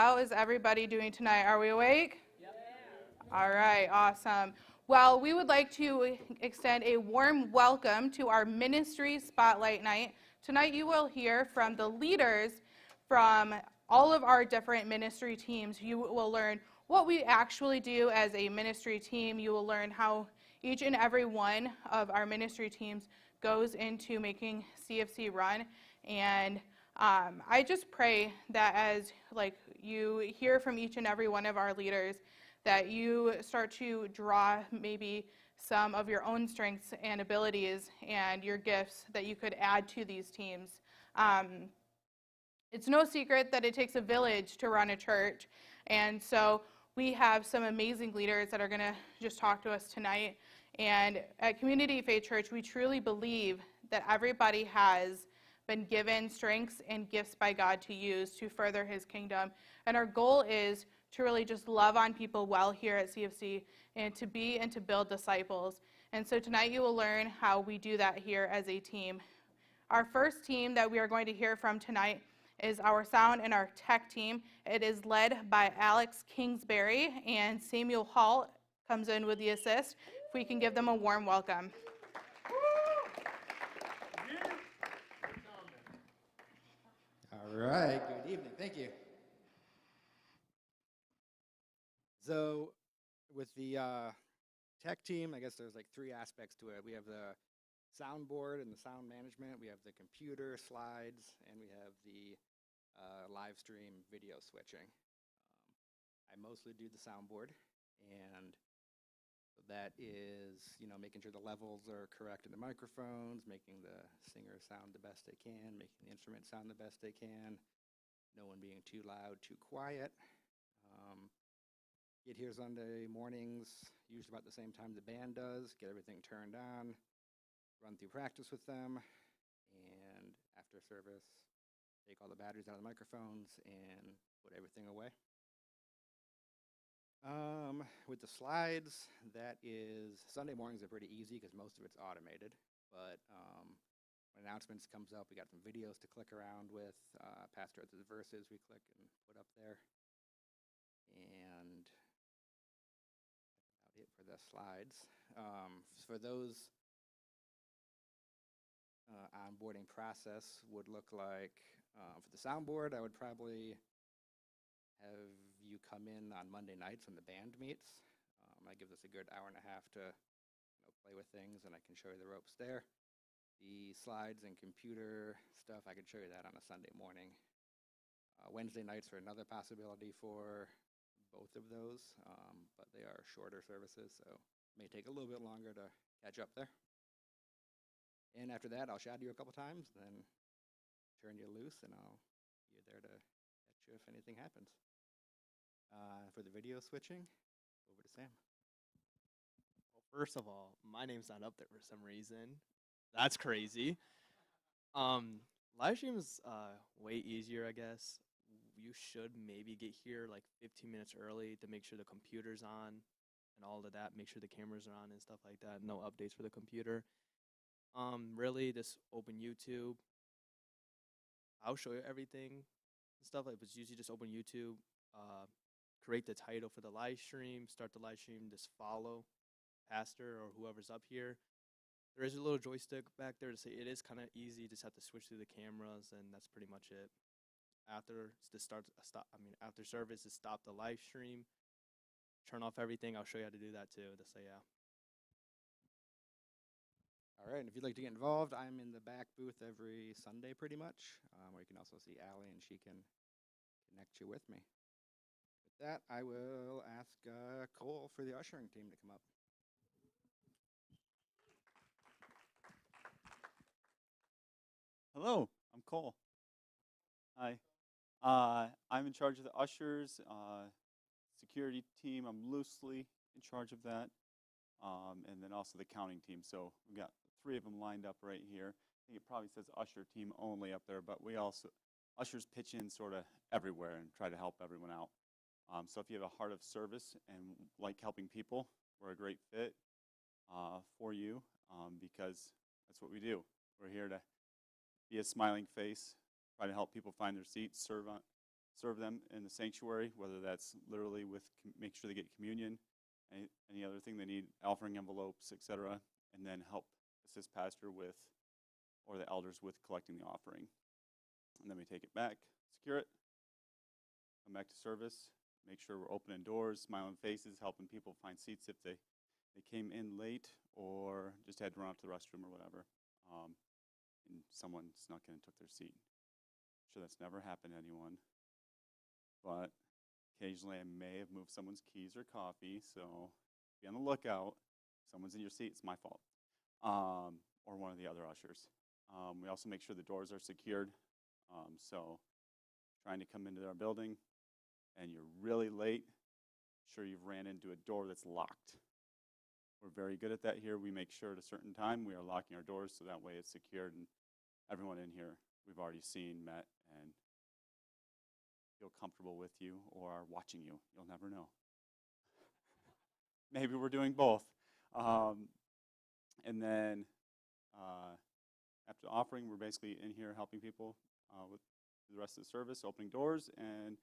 How is everybody doing tonight? Are we awake? All right, awesome. Well, we would like to extend a warm welcome to our Ministry Spotlight Night. Tonight you will hear from the leaders from all of our different ministry teams. You will learn what we actually do as a ministry team. You will learn how each and every one of our ministry teams goes into making CFC run. And I just pray that as you hear from each and every one of our leaders, that you start to draw maybe some of your own strengths and abilities and your gifts that you could add to these teams. It's no secret that it takes a village to run a church, and so we have some amazing leaders that are going to just talk to us tonight. And at Community Faith Church, we truly believe that everybody has been given strengths and gifts by God to use to further his kingdom. And our goal is to really just love on people well here at CFC and to be and to build disciples. And so tonight you will learn how we do that here as a team. Our first team that we are going to hear from tonight is our sound and our tech team. It is led by Alex Kingsbury, and Samuel Hall comes in with the assist. If we can give them a warm welcome. All right, good evening, thank you. So with the tech team, I guess there's like three aspects to it. We have the soundboard and the sound management, we have the computer, slides, and we have the live stream video switching. I mostly do the soundboard, and that is, making sure the levels are correct in the microphones, making the singers sound the best they can, making the instruments sound the best they can, no one being too loud, too quiet. Get here Sunday mornings, usually about the same time the band does, get everything turned on, run through practice with them, and after service, take all the batteries out of the microphones and put everything away. With the slides, Sunday mornings are pretty easy because most of it's automated, but when announcements comes up, we got some videos to click around with. Pastor at the verses we click and put up there. And that's about it for the slides. For those onboarding process would look like, for the soundboard, I would probably have you come in on Monday nights when the band meets. That gives us a good hour and a half to play with things, and I can show you the ropes there. The slides and computer stuff, I could show you that on a Sunday morning. Wednesday nights are another possibility for both of those, but they are shorter services, so it may take a little bit longer to catch up there. And after that, I'll shadow you a couple times, then turn you loose, and I'll be there to catch you if anything happens. For the video switching, over to Sam. Well, first of all, my name's not up there for some reason. That's crazy. Live stream is way easier, I guess. You should maybe get here like 15 minutes early to make sure the computer's on and all of that. Make sure the cameras are on and stuff like that. No updates for the computer. Really, just open YouTube. I'll show you everything and stuff. Like, it's usually just open YouTube. Create the title for the live stream, start the live stream, just follow Pastor or whoever's up here. There is a little joystick back there to say it is kind of easy. You just have to switch through the cameras, and that's pretty much it. After service, to stop the live stream, turn off everything. I'll show you how to do that too. To say yeah. All right, and if you'd like to get involved, I'm in the back booth every Sunday pretty much, where you can also see Allie, and she can connect you with me. With that, I will ask Cole for the ushering team to come up. Hello, I'm Cole. Hi. I'm in charge of the ushers, security team. I'm loosely in charge of that, and then also the counting team. So we've got 3 of them lined up right here. I think it probably says usher team only up there, but ushers pitch in sort of everywhere and try to help everyone out. So if you have a heart of service and like helping people, we're a great fit for you because that's what we do. We're here to be a smiling face, try to help people find their seats, serve them in the sanctuary, whether that's literally with make sure they get communion, any other thing they need, offering envelopes, etc., and then help assist pastor with, or the elders with collecting the offering. And then we take it back, secure it, come back to service, make sure we're opening doors, smiling faces, helping people find seats if they came in late or just had to run out to the restroom or whatever, and someone snuck in and took their seat. I'm sure that's never happened to anyone, but occasionally I may have moved someone's keys or coffee, so be on the lookout. If someone's in your seat, it's my fault, or one of the other ushers. We also make sure the doors are secured, so trying to come into our building and you're really late, sure you've ran into a door that's locked. We're very good at that here. We make sure at a certain time we are locking our doors so that way it's secured, and everyone in here we've already seen, met, and feel comfortable with you or are watching you. You'll never know. Maybe we're doing both. And then after the offering, we're basically in here helping people with the rest of the service, opening doors and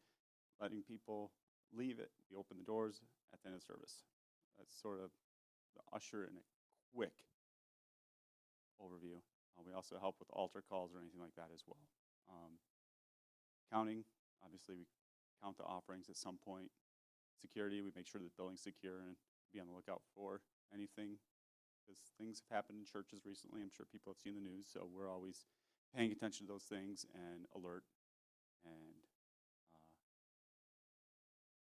letting people leave it. We open the doors at the end of the service. That's sort of the usher in a quick overview. We also help with altar calls or anything like that as well. Counting, obviously we count the offerings at some point. Security, we make sure the building's secure and be on the lookout for anything, because things have happened in churches recently. I'm sure people have seen the news, so we're always paying attention to those things and alert and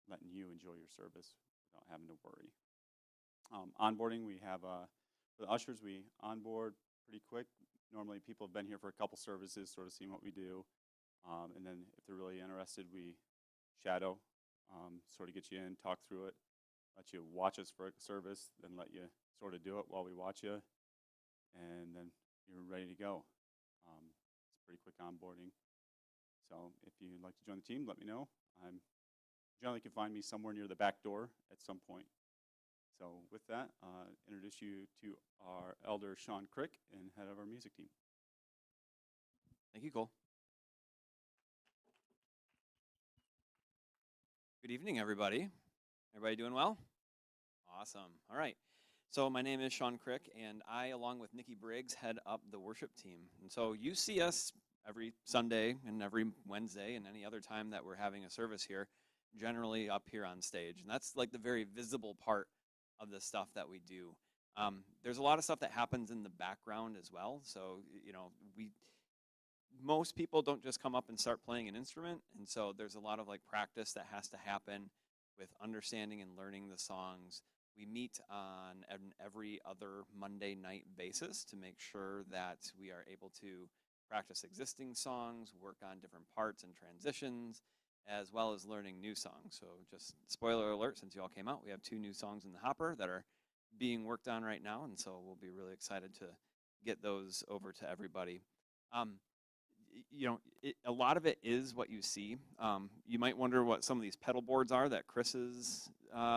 letting you enjoy your service without having to worry. Onboarding, we have, for the ushers, we onboard pretty quick. Normally people have been here for a couple services, sort of seeing what we do. And then if they're really interested, we shadow, sort of get you in, talk through it, let you watch us for a service, then let you sort of do it while we watch you, and then you're ready to go. It's pretty quick onboarding. So if you'd like to join the team, let me know. I'm generally can find me somewhere near the back door at some point. So with that, introduce you to our elder, Sean Crick, and head of our music team. Thank you, Cole. Good evening, everybody. Everybody doing well? Awesome. All right. So my name is Sean Crick, and I, along with Nikki Briggs, head up the worship team. And so you see us every Sunday and every Wednesday and any other time that we're having a service here, generally up here on stage. And that's like the very visible part of the stuff that we do. There's a lot of stuff that happens in the background as well. So, you know, most people don't just come up and start playing an instrument. And so there's a lot of like practice that has to happen with understanding and learning the songs. We meet on an every other Monday night basis to make sure that we are able to practice existing songs, work on different parts and transitions, as well as learning new songs. So just spoiler alert, since you all came out, we have 2 new songs in the hopper that are being worked on right now, and so we'll be really excited to get those over to everybody. You know, a lot of it is what you see. You might wonder what some of these pedal boards are that Chris is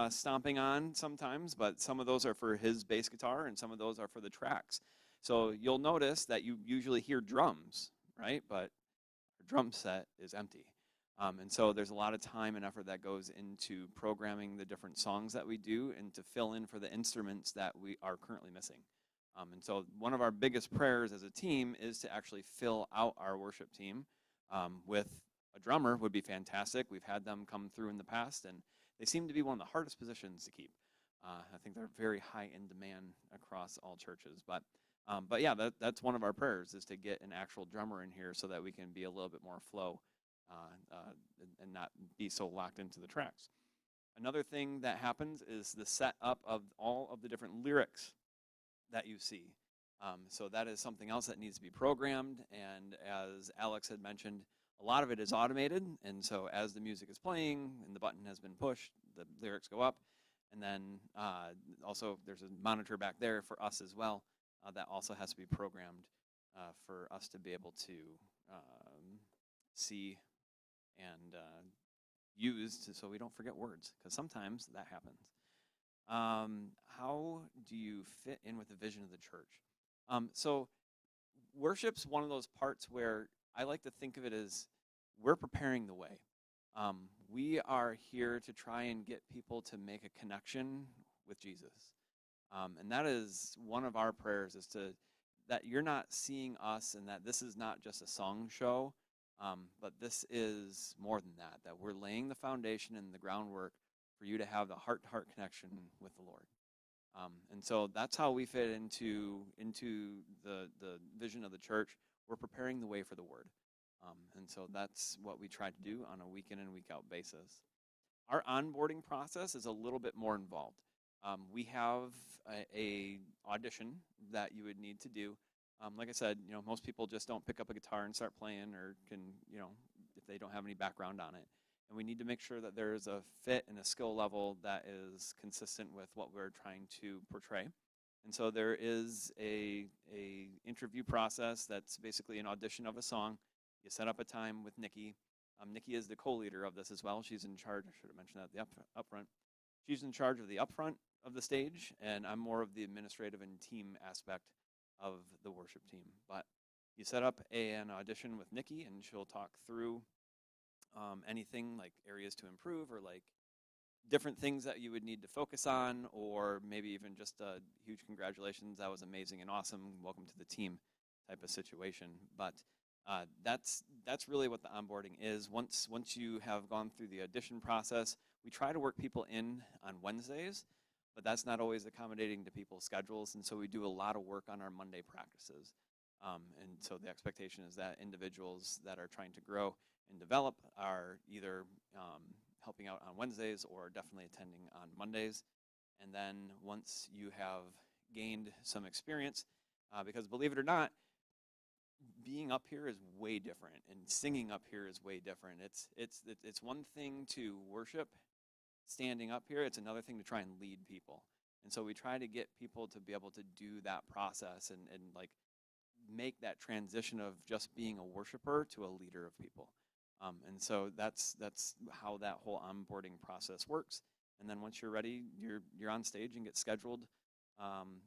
stomping on sometimes, but some of those are for his bass guitar and some of those are for the tracks. So you'll notice that you usually hear drums, right? But the drum set is empty. And so there's a lot of time and effort that goes into programming the different songs that we do and to fill in for the instruments that we are currently missing. And so one of our biggest prayers as a team is to actually fill out our worship team with a drummer would be fantastic. We've had them come through in the past, and they seem to be one of the hardest positions to keep. I think they're very high in demand across all churches. But yeah, that's one of our prayers is to get an actual drummer in here so that we can be a little bit more flow and not be so locked into the tracks. Another thing that happens is the setup of all of the different lyrics that you see. So that is something else that needs to be programmed, and as Alex had mentioned, a lot of it is automated, and so as the music is playing and the button has been pushed, the lyrics go up, and then also there's a monitor back there for us as well that also has to be programmed for us to be able to see and use so we don't forget words, because sometimes that happens. How do you fit in with the vision of the church? So worship's one of those parts where I like to think of it as we're preparing the way. We are here to try and get people to make a connection with Jesus. And that is one of our prayers, is that you're not seeing us and that this is not just a song show, but this is more than that we're laying the foundation and the groundwork for you to have the heart-to-heart connection with the Lord. And so that's how we fit into the vision of the church. We're preparing the way for the Word. And so that's what we try to do on a week in and week out basis. Our onboarding process is a little bit more involved. We have a audition that you would need to do. Like I said, most people just don't pick up a guitar and start playing, or can, if they don't have any background on it. And we need to make sure that there's a fit and a skill level that is consistent with what we're trying to portray. And so there is a interview process that's basically an audition of a song. You set up a time with Nikki. Nikki is the co-leader of this as well. She's in charge. I should have mentioned that, the upfront. She's in charge of the upfront of the stage, and I'm more of the administrative and team aspect of the worship team. But you set up an audition with Nikki, and she'll talk through anything like areas to improve, or like different things that you would need to focus on, or maybe even just a huge congratulations, that was amazing and awesome, welcome to the team type of situation. But that's really what the onboarding is. Once you have gone through the audition process, we try to work people in on Wednesdays, but that's not always accommodating to people's schedules, and so we do a lot of work on our Monday practices. And so the expectation is that individuals that are trying to grow and develop are either helping out on Wednesdays or definitely attending on Mondays. And then once you have gained some experience, because believe it or not, being up here is way different, and singing up here is way different. It's one thing to worship standing up here, it's another thing to try and lead people. And so we try to get people to be able to do that process and like make that transition of just being a worshiper to a leader of people. And so that's how that whole onboarding process works. And then once you're ready, you're on stage and get scheduled.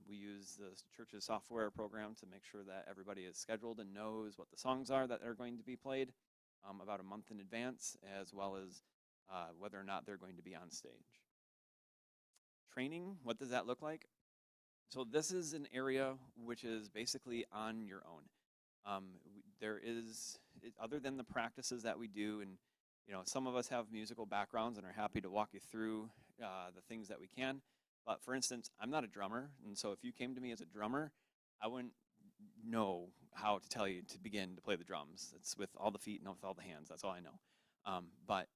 We use the church's software program to make sure that everybody is scheduled and knows what the songs are that are going to be played about a month in advance, as well as whether or not they're going to be on stage. Training, what does that look like? So this is an area which is basically on your own. There is, other than the practices that we do, and some of us have musical backgrounds and are happy to walk you through the things that we can. But for instance, I'm not a drummer, and so if you came to me as a drummer, I wouldn't know how to tell you to begin to play the drums. It's with all the feet and with all the hands, that's all I know. But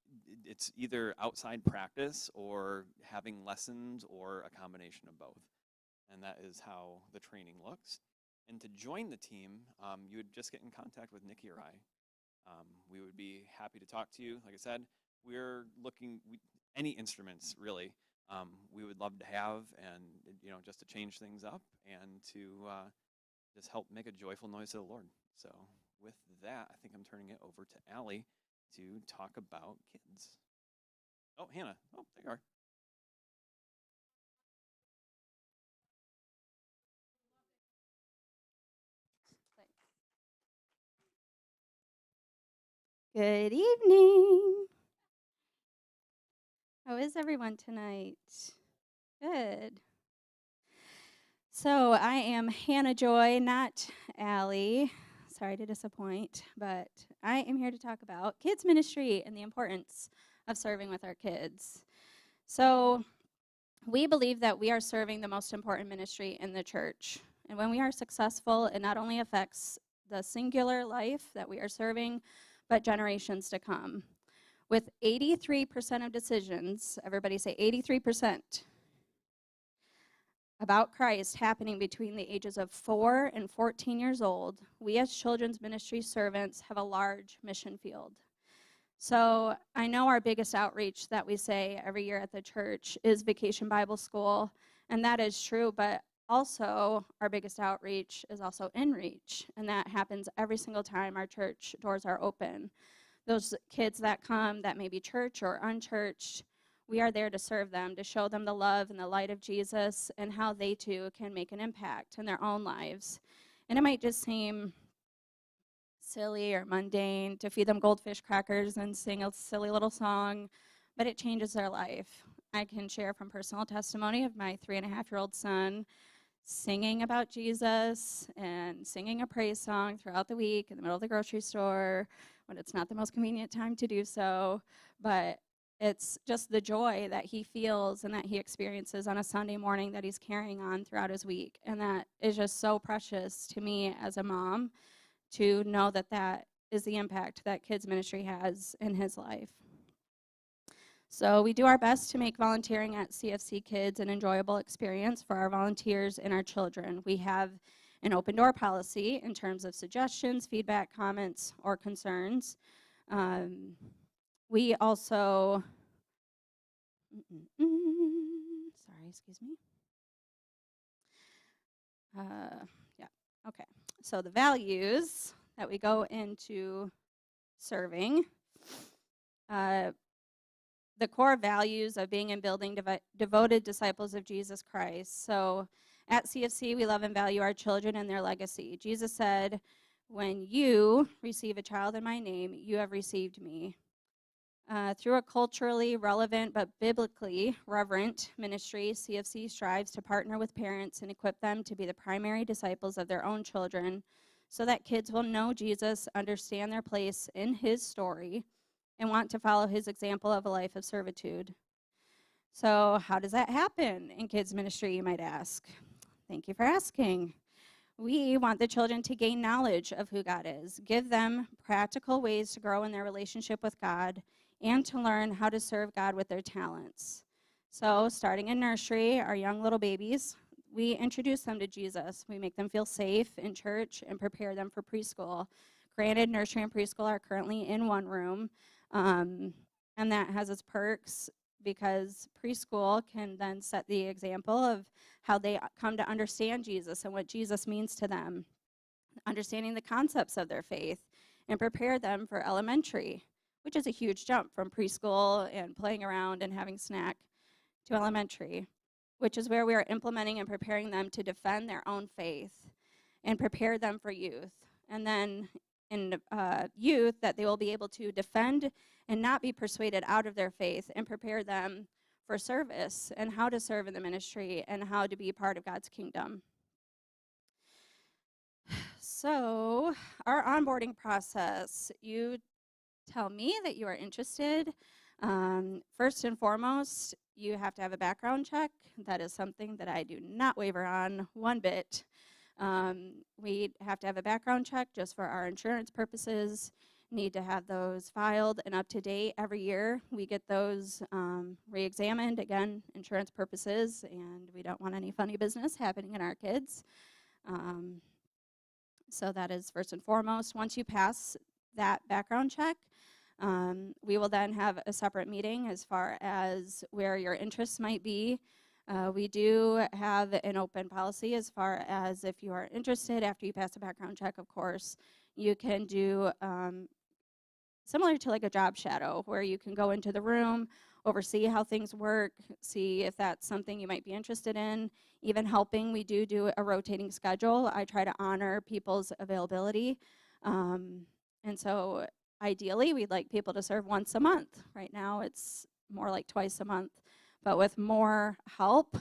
it's either outside practice or having lessons or a combination of both. And that is how the training looks. And to join the team, you would just get in contact with Nikki or I. We would be happy to talk to you. Like I said, we're looking, any instruments really, we would love to have, and just to change things up and to just help make a joyful noise to the Lord. So with that, I think I'm turning it over to Allie to talk about kids. Oh, Hannah. Oh, there you are. Good evening. How is everyone tonight? Good. So I am Hannah Joy, not Allie. Sorry to disappoint, but I am here to talk about kids ministry and the importance of serving with our kids. So we believe that we are serving the most important ministry in the church. And when we are successful, it not only affects the singular life that we are serving, but generations to come. With 83% of decisions, everybody say 83%, about Christ happening between the ages of 4 and 14 years old, we as children's ministry servants have a large mission field. So I know our biggest outreach that we say every year at the church is Vacation Bible School, and that is true, but also our biggest outreach is also in-reach, and that happens every single time our church doors are open. Those kids that come that may be church or unchurched, we are there to serve them, to show them the love and the light of Jesus and how they too can make an impact in their own lives. And it might just seem silly or mundane, to feed them goldfish crackers and sing a silly little song, but it changes their life. I can share from personal testimony of my 3.5-year-old son singing about Jesus and singing a praise song throughout the week in the middle of the grocery store when it's not the most convenient time to do so. But it's just the joy that he feels and that he experiences on a Sunday morning that he's carrying on throughout his week. And that is just so precious to me as a mom, to know that that is the impact that kids ministry has in his life. So we do our best to make volunteering at CFC Kids an enjoyable experience for our volunteers and our children. We have an open door policy in terms of suggestions, feedback, comments, or concerns. We also, sorry, excuse me. Yeah, okay. So the values that we go into serving, the core values of being and building devoted disciples of Jesus Christ. So at CFC, we love and value our children and their legacy. Jesus said, when you receive a child in my name, you have received me. Through a culturally relevant but biblically reverent ministry, CFC strives to partner with parents and equip them to be the primary disciples of their own children so that kids will know Jesus, understand their place in his story, and want to follow his example of a life of servitude. So how does that happen in kids ministry, you might ask? Thank you for asking. We want the children to gain knowledge of who God is, give them practical ways to grow in their relationship with God, and to learn how to serve God with their talents. So starting in nursery, our young little babies, we introduce them to Jesus. We make them feel safe in church and prepare them for preschool. Granted, nursery and preschool are currently in one room, and that has its perks because preschool can then set the example of how they come to understand Jesus and what Jesus means to them, understanding the concepts of their faith, and prepare them for elementary, which is a huge jump from preschool and playing around and having snack to elementary, which is where we are implementing and preparing them to defend their own faith and prepare them for youth. And then in youth, that they will be able to defend and not be persuaded out of their faith, and prepare them for service and how to serve in the ministry and how to be part of God's kingdom. So our onboarding process, you tell me that you are interested. First and foremost, you have to have a background check. That is something that I do not waver on one bit. We have to have a background check just for our insurance purposes. Need to have those filed and up to date every year. We get those re-examined, again, insurance purposes, and we don't want any funny business happening in our kids. So that is first and foremost. Once you pass that background check, we will then have a separate meeting as far as where your interests might be. We do have an open policy as far as if you are interested after you pass the background check, of course, you can do similar to like a job shadow where you can go into the room, oversee how things work, see if that's something you might be interested in. Even helping, we do a rotating schedule. I try to honor people's availability. And so ideally, we'd like people to serve once a month. Right now, it's more like twice a month. But with more help,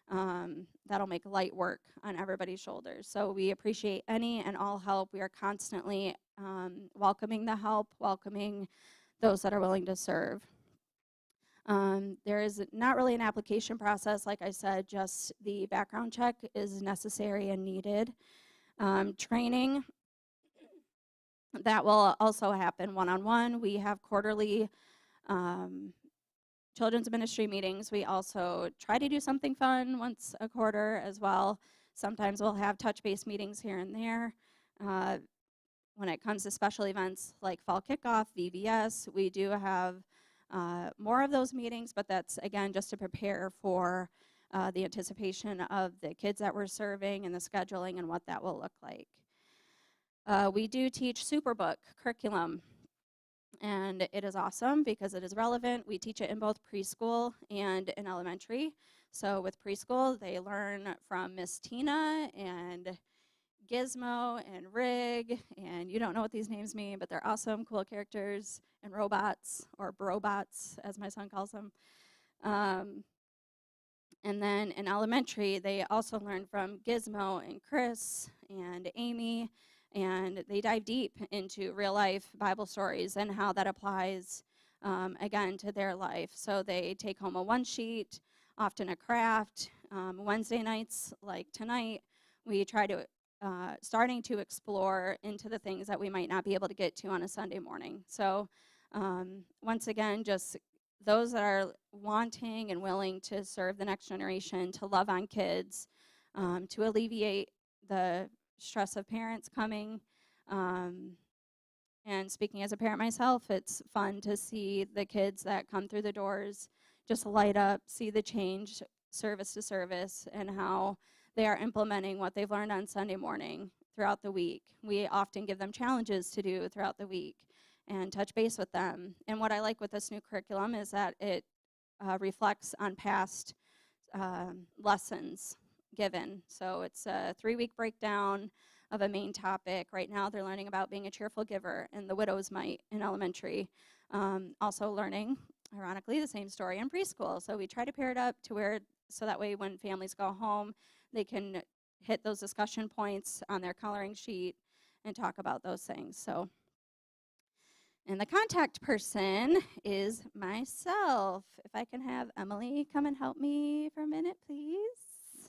that'll make light work on everybody's shoulders. So we appreciate any and all help. We are constantly welcoming the help, welcoming those that are willing to serve. There is not really an application process. Like I said, just the background check is necessary and needed. Training, that will also happen one-on-one. We have quarterly children's ministry meetings. We also try to do something fun once a quarter as well. Sometimes we'll have touch-base meetings here and there. When it comes to special events like fall kickoff, VBS, we do have more of those meetings, but that's, again, just to prepare for the anticipation of the kids that we're serving and the scheduling and what that will look like. We do teach Superbook curriculum, and it is awesome because it is relevant. We teach it in both preschool and in elementary. So with preschool, they learn from Miss Tina and Gizmo and Rig, and you don't know what these names mean, but they're awesome, cool characters, and robots, or brobots, as my son calls them. And then in elementary, they also learn from Gizmo and Chris and Amy, and they dive deep into real life Bible stories and how that applies, again, to their life. So they take home a one sheet, often a craft. Wednesday nights, like tonight, we try to starting to explore into the things that we might not be able to get to on a Sunday morning. So once again, just those that are wanting and willing to serve the next generation, to love on kids, to alleviate the stress of parents coming. And speaking as a parent myself, it's fun to see the kids that come through the doors just light up, see the change service to service, and how they are implementing what they've learned on Sunday morning throughout the week. We often give them challenges to do throughout the week and touch base with them. And what I like with this new curriculum is that it reflects on past lessons given. So it's a 3-week breakdown of a main topic. Right now they're learning about being a cheerful giver and the widow's mite in elementary. Also learning, ironically, the same story in preschool. So we try to pair it up to where, so that way when families go home, they can hit those discussion points on their coloring sheet and talk about those things. So, and the contact person is myself. If I can have Emily come and help me for a minute, please.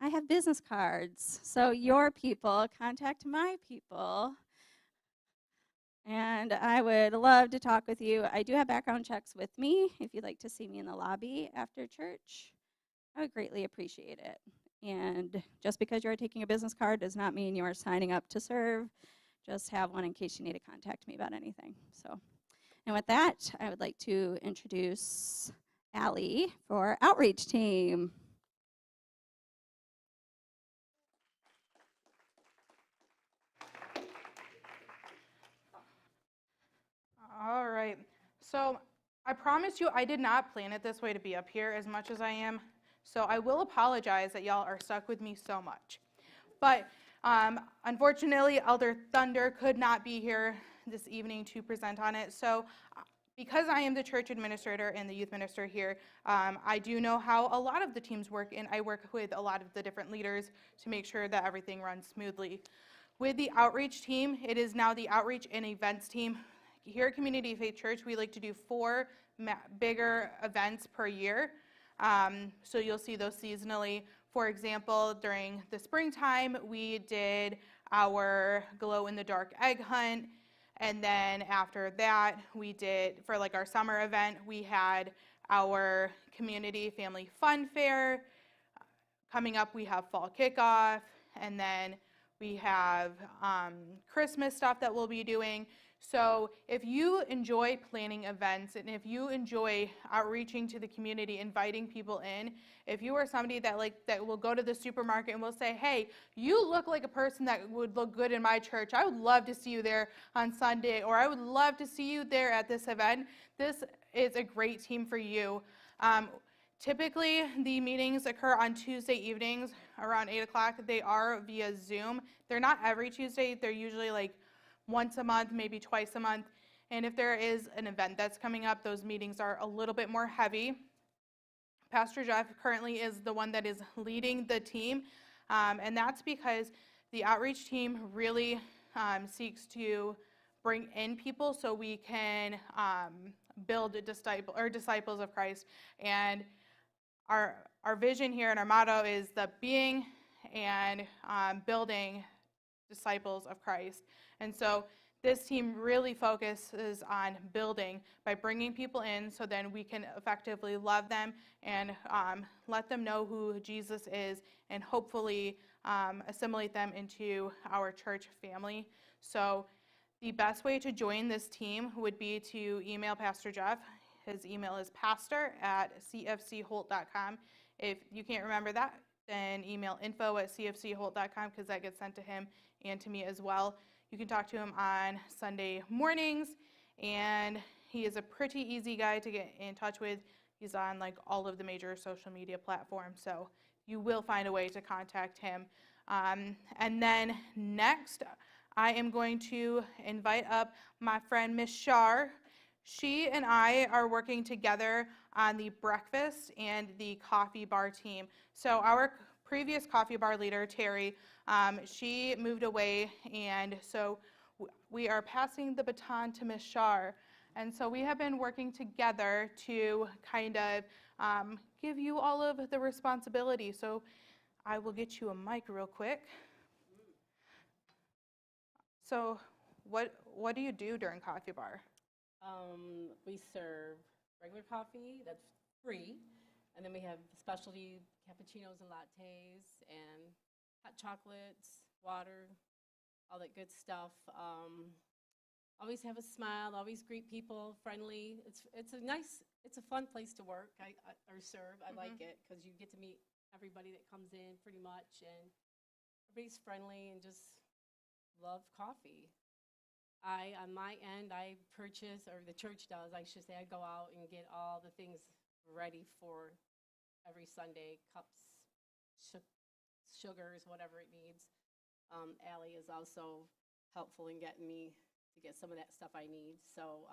I have business cards. So your people contact my people. And I would love to talk with you. I do have background checks with me. If you'd like to see me in the lobby after church, I would greatly appreciate it. And just because you're taking a business card does not mean you are signing up to serve. Just have one in case you need to contact me about anything. So, and with that, I would like to introduce Allie for our outreach team. All right. So I promise you I did not plan it this way to be up here as much as I am. So I will apologize that y'all are stuck with me so much. But unfortunately, Elder Thunder could not be here this evening to present on it. So because I am the church administrator and the youth minister here, I do know how a lot of the teams work, and I work with a lot of the different leaders to make sure that everything runs smoothly. With the outreach team, it is now the outreach and events team. Here at Community Faith Church, we like to do 4 bigger events per year. So you'll see those seasonally. For example, during the springtime, we did our glow-in-the-dark egg hunt. And then after that, we did, for like our summer event, we had our community family fun fair. Coming up, we have fall kickoff. And then we have Christmas stuff that we'll be doing. So if you enjoy planning events and if you enjoy outreaching to the community, inviting people in, if you are somebody that will go to the supermarket and will say, hey, you look like a person that would look good in my church, I would love to see you there on Sunday, or I would love to see you there at this event, this is a great team for you. Typically, the meetings occur on Tuesday evenings around 8 o'clock. They are via Zoom. They're not every Tuesday. They're usually like once a month, maybe twice a month. And if there is an event that's coming up, those meetings are a little bit more heavy. Pastor Jeff currently is the one that is leading the team. And that's because the outreach team really seeks to bring in people so we can build disciples of Christ. And our vision here and our motto is the being and building disciples of Christ. And so this team really focuses on building by bringing people in so then we can effectively love them and let them know who Jesus is and hopefully assimilate them into our church family. So the best way to join this team would be to email Pastor Jeff. His email is pastor@cfcholt.com. If you can't remember that, then email info@cfcholt.com because that gets sent to him and to me as well. You can talk to him on Sunday mornings, and he is a pretty easy guy to get in touch with. He's on like all of the major social media platforms, so you will find a way to contact him. And then next, I am going to invite up my friend Miss Shar. She and I are working together on the breakfast and the coffee bar team. So our previous coffee bar leader, Terry, she moved away, and so we are passing the baton to Miss Shar. And so we have been working together to kind of give you all of the responsibility. So I will get you a mic real quick. So what do you do during coffee bar? We serve regular coffee that's free, and then we have specialty cappuccinos and lattes and hot chocolates, water, all that good stuff. Always have a smile, always greet people, friendly. It's a fun place to work or serve. I like it because you get to meet everybody that comes in pretty much, and everybody's friendly and just love coffee. On my end, I purchase, or the church does, I should say, I go out and get all the things ready for every Sunday, cups, sugars, whatever it needs. Allie is also helpful in getting me to get some of that stuff I need. So,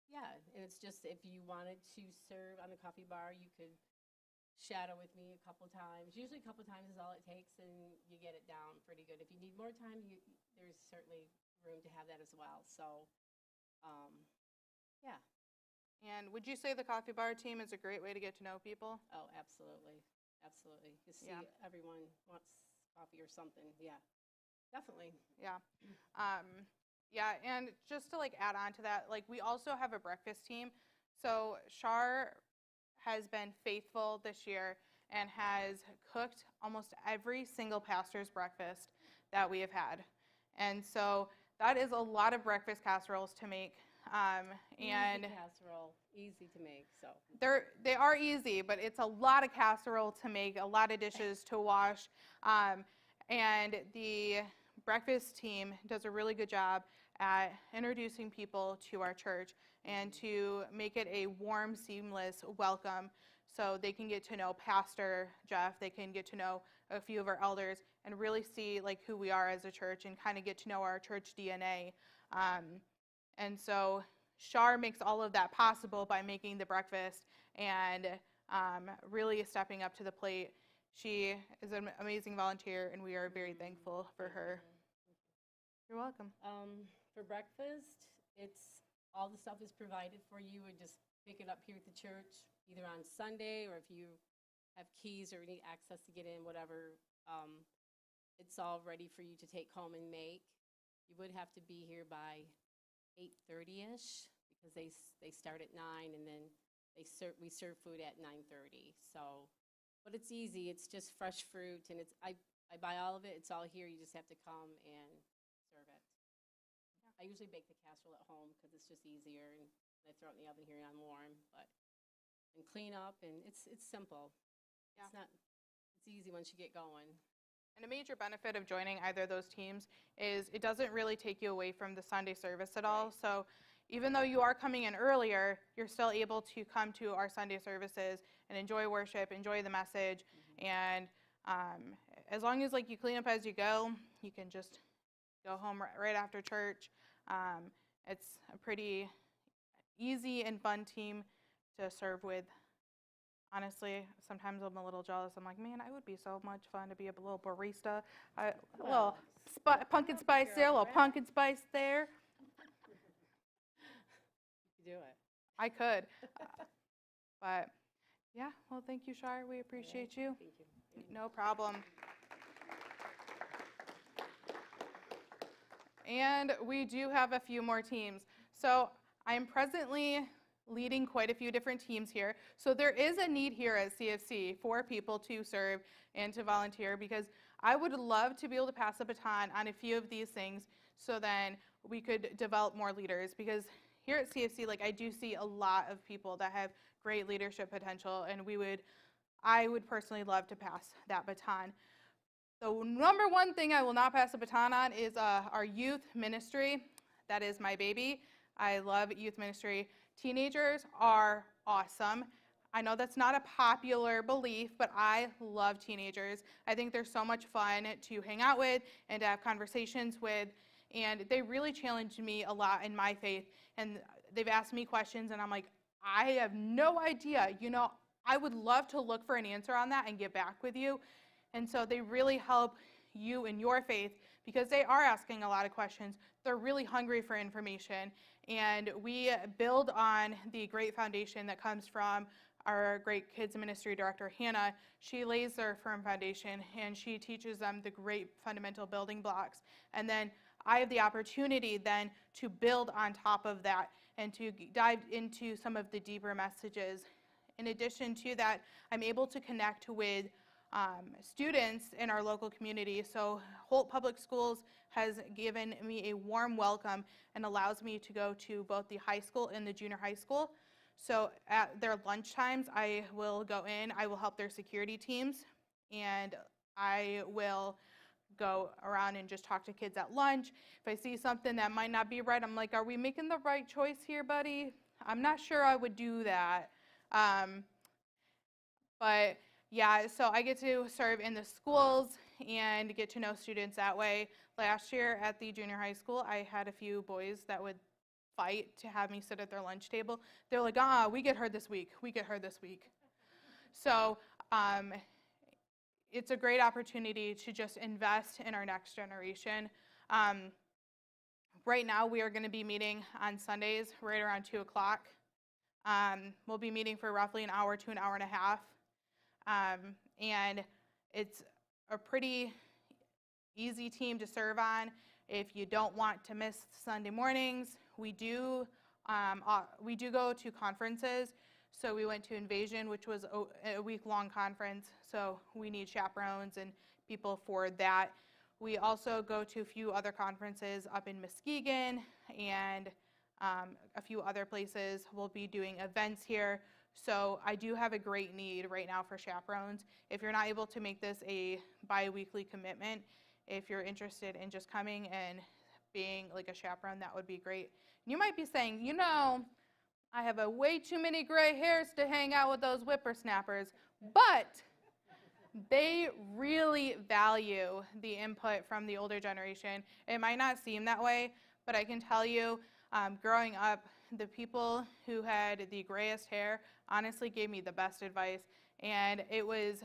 yeah, and it's just if you wanted to serve on the coffee bar, you could shadow with me a couple times. Usually a couple times is all it takes, and you get it down pretty good. If you need more time, there's certainly room to have that as well. So, yeah. And would you say the coffee bar team is a great way to get to know people? Oh, absolutely. Absolutely. You see everyone wants coffee or something. Yeah, definitely. Yeah. Yeah, and just to like add on to that, like we also have a breakfast team. So Shar has been faithful this year and has cooked almost every single pastor's breakfast that we have had. And so that is a lot of breakfast casseroles to make. And easy casserole, easy to make. So they are easy, but it's a lot of casserole to make, a lot of dishes to wash. And the breakfast team does a really good job at introducing people to our church and to make it a warm, seamless welcome so they can get to know Pastor Jeff, they can get to know a few of our elders and really see like who we are as a church and kind of get to know our church DNA. And so Shar makes all of that possible by making the breakfast and really stepping up to the plate. She is an amazing volunteer, and we are very thankful for her. You're welcome. For breakfast, it's all the stuff is provided for you, and just pick it up here at the church, either on Sunday or if you have keys or need access to get in, whatever. It's all ready for you to take home and make. You would have to be here by 8:30ish because they start at 9, and then we serve food at 9:30. So, but it's easy. It's just fresh fruit, and I buy all of it. It's all here. You just have to come and serve it. Yeah. I usually bake the casserole at home because it's just easier, and I throw it in the oven here and I'm warm. And clean up, and it's simple. Yeah. It's easy once you get going. And a major benefit of joining either of those teams is it doesn't really take you away from the Sunday service at all. So even though you are coming in earlier, you're still able to come to our Sunday services and enjoy worship, enjoy the message. And as long as like you clean up as you go, you can just go home right after church. It's a pretty easy and fun team to serve with. Honestly, sometimes I'm a little jealous. I'm like, man, I would be so much fun to be a little barista. A little pumpkin spice there, a little pumpkin spice there. You do it. I could. But, yeah, well, thank you, Shar. We appreciate you. Thank you. No problem. And we do have a few more teams. So I'm presently leading quite a few different teams here. So there is a need here at CFC for people to serve and to volunteer because I would love to be able to pass the baton on a few of these things so then we could develop more leaders because here at CFC, like I do see a lot of people that have great leadership potential and I would personally love to pass that baton. The number one thing I will not pass the baton on is our youth ministry. That is my baby. I love youth ministry. Teenagers are awesome. I know that's not a popular belief, but I love teenagers. I think they're so much fun to hang out with and to have conversations with, and they really challenged me a lot in my faith. And they've asked me questions, and I'm like, I have no idea. I would love to look for an answer on that and get back with you. And so they really help you in your faith because they are asking a lot of questions. They're really hungry for information. And we build on the great foundation that comes from our great kids ministry director, Hannah. She lays their firm foundation and she teaches them the great fundamental building blocks. And then I have the opportunity then to build on top of that and to dive into some of the deeper messages. In addition to that, I'm able to connect with students in our local community. So Holt Public Schools has given me a warm welcome and allows me to go to both the high school and the junior high school. So at their lunch times, I will go in, I will help their security teams, and I will go around and just talk to kids at lunch. If I see something that might not be right, I'm like, are we making the right choice here, buddy? I'm not sure I would do that. But yeah, so I get to serve in the schools and get to know students that way. Last year at the junior high school, I had a few boys that would fight to have me sit at their lunch table. They're like, we get her this week. We get her this week. So it's a great opportunity to just invest in our next generation. Right now, we are going to be meeting on Sundays right around 2 o'clock. We'll be meeting for roughly an hour to an hour and a half. And it's a pretty easy team to serve on. If you don't want to miss Sunday mornings, we do go to conferences. So we went to Invasion, which was a week-long conference. So we need chaperones and people for that. We also go to a few other conferences up in Muskegon and a few other places. We'll be doing events here. So I do have a great need right now for chaperones. If you're not able to make this a bi-weekly commitment, if you're interested in just coming and being like a chaperone, that would be great. You might be saying, I have a way too many gray hairs to hang out with those whippersnappers, but they really value the input from the older generation. It might not seem that way, but I can tell you, growing up, the people who had the grayest hair honestly gave me the best advice, and it was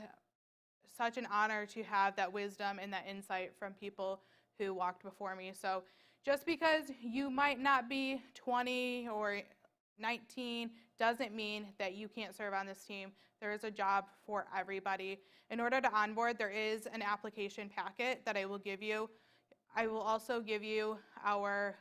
such an honor to have that wisdom and that insight from people who walked before me. So just because you might not be 20 or 19 doesn't mean that you can't serve on this team. There is a job for everybody. In order to onboard, there is an application packet that I will give you. I will also give you our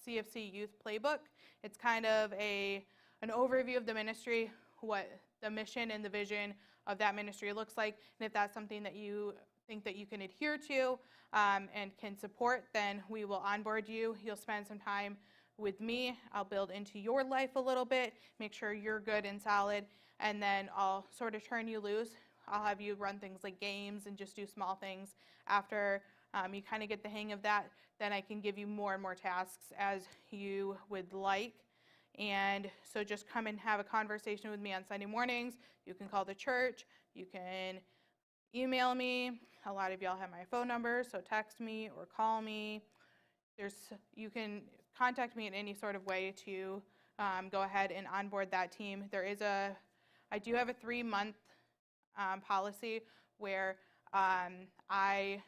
CFC Youth Playbook. It's kind of an overview of the ministry, what the mission and the vision of that ministry looks like, and if that's something that you think that you can adhere to and can support, then we will onboard you. You'll spend some time with me. I'll build into your life a little bit, make sure you're good and solid, and then I'll sort of turn you loose. I'll have you run things like games and just do small things. After you kind of get the hang of that, then I can give you more and more tasks as you would like. And so just come and have a conversation with me on Sunday mornings. You can call the church. You can email me. A lot of y'all have my phone number, so text me or call me. You can contact me in any sort of way to go ahead and onboard that team. I do have a 3-month policy where I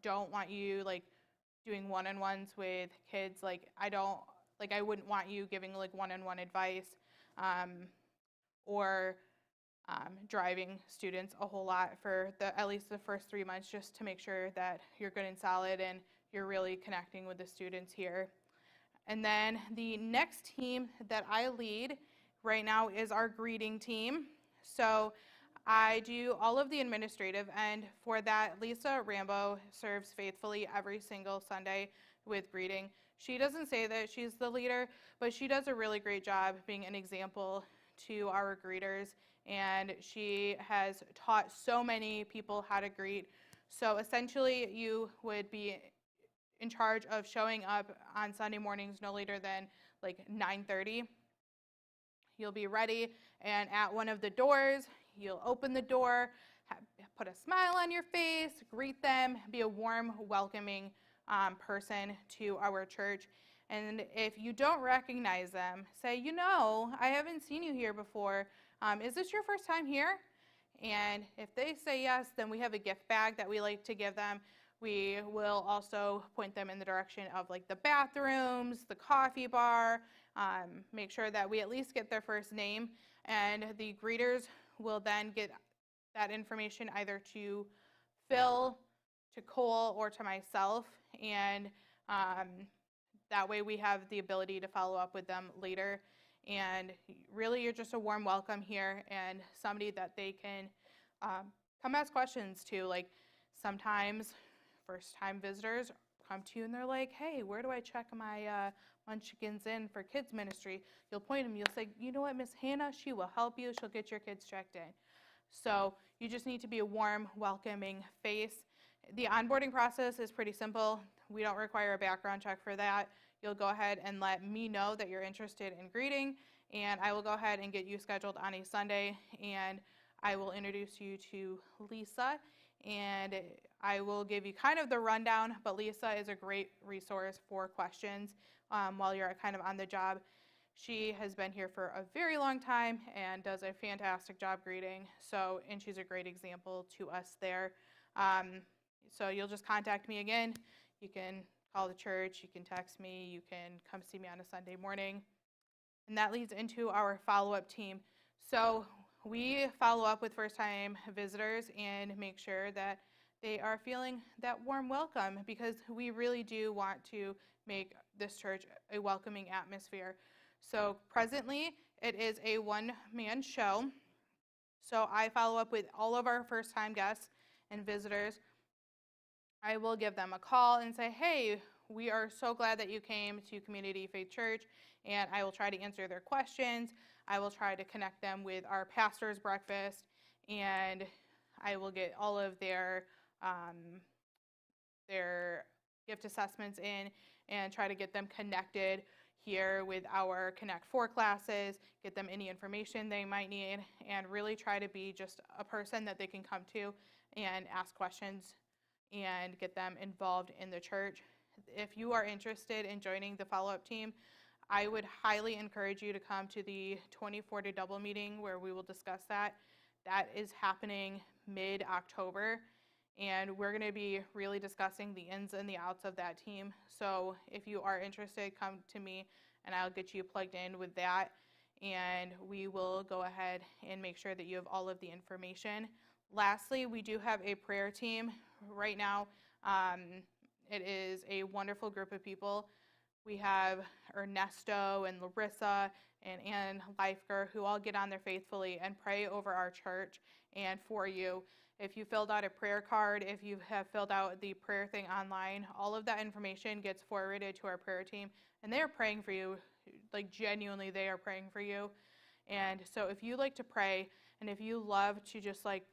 don't want you doing one-on-ones with kids. I wouldn't want you giving one-on-one advice or driving students a whole lot for at least the first 3 months, just to make sure that you're good and solid and you're really connecting with the students here. And then the next team that I lead right now is our greeting team. So I do all of the administrative, and for that, Lisa Rambo serves faithfully every single Sunday with greeting. She doesn't say that she's the leader, but she does a really great job being an example to our greeters, and she has taught so many people how to greet. So essentially, you would be in charge of showing up on Sunday mornings no later than 9:30. you'll be ready, and at one of the doors, you'll open the door, put a smile on your face, greet them, be a warm, welcoming person to our church. And if you don't recognize them, say, I haven't seen you here before. Is this your first time here? And if they say yes, then we have a gift bag that we like to give them. We will also point them in the direction of like the bathrooms, the coffee bar, make sure that we at least get their first name, and the greeters will then get that information either to Phil, to Cole, or to myself, and that way we have the ability to follow up with them later. And really, you're just a warm welcome here and somebody that they can come ask questions to. Like sometimes first-time visitors come to you and they're like, hey, where do I check my Munchkins in for kids ministry? You'll point them, you'll say, you know what, Miss Hannah, she will help you. She'll get your kids checked in. So you just need to be a warm, welcoming face. The onboarding process is pretty simple. We don't require a background check for that. You'll go ahead and let me know that you're interested in greeting, and I will go ahead and get you scheduled on a Sunday, and I will introduce you to Lisa, and I will give you kind of the rundown, but Lisa is a great resource for questions while you're kind of on the job. She has been here for a very long time and does a fantastic job greeting, and she's a great example to us there. So you'll just contact me again. You can call the church, you can text me, you can come see me on a Sunday morning. And that leads into our follow-up team. So we follow up with first-time visitors and make sure that they are feeling that warm welcome, because we really do want to make this church a welcoming atmosphere. So presently, it is a one-man show. So I follow up with all of our first-time guests and visitors. I will give them a call and say, hey, we are so glad that you came to Community Faith Church, and I will try to answer their questions. I will try to connect them with our pastor's breakfast, and I will get all of their gift assessments in and try to get them connected here with our Connect 4 classes, get them any information they might need, and really try to be just a person that they can come to and ask questions and get them involved in the church. If you are interested in joining the follow-up team, I would highly encourage you to come to the 2040 double meeting where we will discuss that. That is happening mid-October, and we're going to be really discussing the ins and the outs of that team. So if you are interested, come to me and I'll get you plugged in with that, and we will go ahead and make sure that you have all of the information. Lastly, we do have a prayer team right now. It is a wonderful group of people. We have Ernesto and Larissa and Ann Leifger, who all get on there faithfully and pray over our church and for you. If you filled out a prayer card, if you have filled out the prayer thing online, all of that information gets forwarded to our prayer team, and they are praying for you. Like, genuinely, they are praying for you. And so if you like to pray, and if you love to just like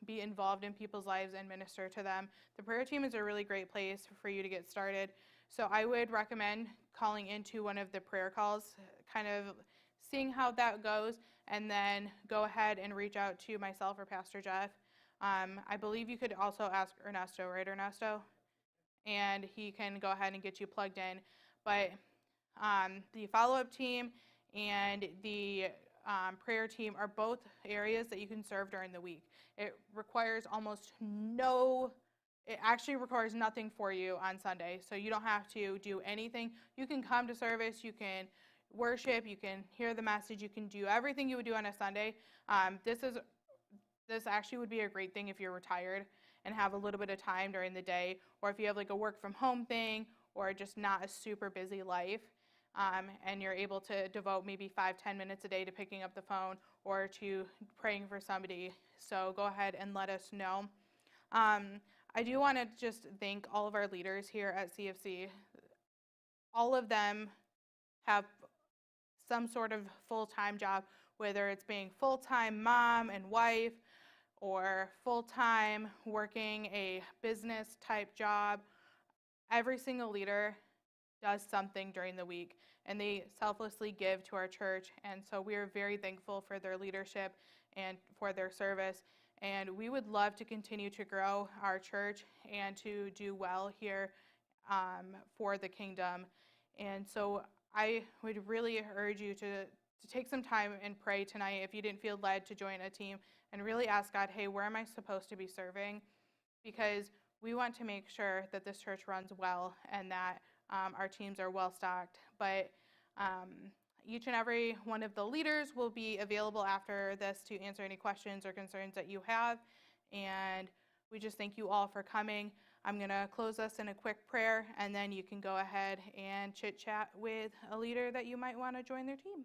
be involved in people's lives and minister to them, the prayer team is a really great place for you to get started. So I would recommend calling into one of the prayer calls, kind of seeing how that goes, and then go ahead and reach out to myself or Pastor Jeff. I believe you could also ask Ernesto, right, Ernesto? And he can go ahead and get you plugged in. But the follow-up team and the prayer team are both areas that you can serve during the week. It actually requires nothing for you on Sunday, so you don't have to do anything. You can come to service, you can worship, you can hear the message, you can do everything you would do on a Sunday. This actually would be a great thing if you're retired and have a little bit of time during the day, or if you have like a work from home thing, or just not a super busy life, and you're able to devote maybe 5-10 minutes a day to picking up the phone or to praying for somebody. So go ahead and let us know. I do want to just thank all of our leaders here at CFC. All of them have some sort of full-time job, whether it's being full-time mom and wife, or full-time working a business type job. Every single leader does something during the week. and they selflessly give to our church. And so we are very thankful for their leadership and for their service. And we would love to continue to grow our church and to do well here for the kingdom. And so I would really urge you to take some time and pray tonight if you didn't feel led to join a team, and really ask God, hey, where am I supposed to be serving? Because we want to make sure that this church runs well and that our teams are well stocked. But each and every one of the leaders will be available after this to answer any questions or concerns that you have. And we just thank you all for coming. I'm going to close us in a quick prayer, and then you can go ahead and chit chat with a leader that you might want to join their team.